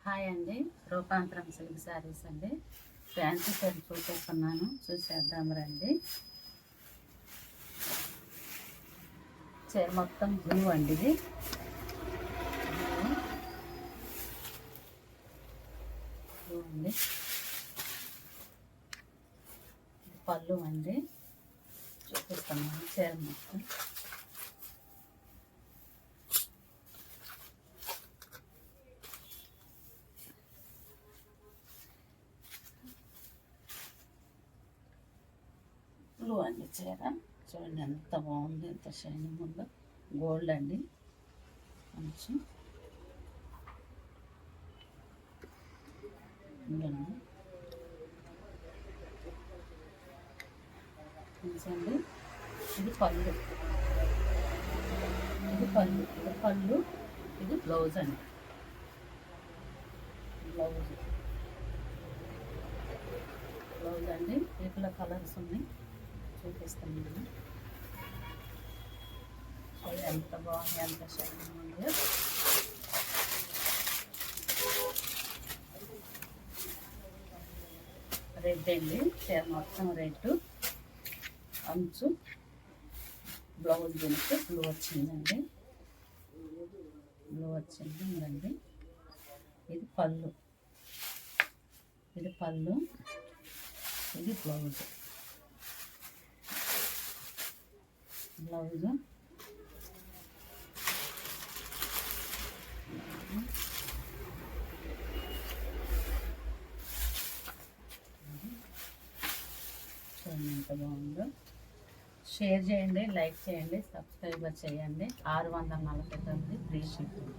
Hi అండి, రూపాంతరం silk saris అండి. ఫ్యాన్సీ సెట్ చూపిస్తున్నాను, చూసేద్దాం రండి. చీర మొత్తం బ్లూ అండి, ఇది బ్లూ అండి. పళ్ళు అండి, చూపిస్తున్నాను చీర మొత్తం. బ్లూ అండి చీర, చూడండి ఎంత బాగుంది, ఎంత షైనింగ్ ఉందో. గోల్డ్ అండి, కొంచెం చూసండి. ఇది పళ్ళు, ఇది పళ్ళు, ఇది పళ్ళు, ఇది బ్లౌజ్ అండి. బ్లౌజ్ అండి, వీటిలో కలర్స్ ఉన్నాయి, చూపిస్తున్నాను. చూడండి ఎంత బాగుంది, ఎంత షైనింగ్ ఉంది. రెడ్ అండి, చీర మొత్తం రెడ్. అంచు బ్లౌజ్ దీనికి బ్లూ వచ్చిందండి, బ్లూ వచ్చింది అండి. ఇది పళ్ళు, ఇది పళ్ళు, ఇది బ్లౌజ్. బ్లౌజ్ చూడండి ఎంత బాగుందో. షేర్ చేయండి, లైక్ చేయండి, సబ్స్క్రైబర్ చేయండి. 649 ఫ్రీ షిప్పింగ్.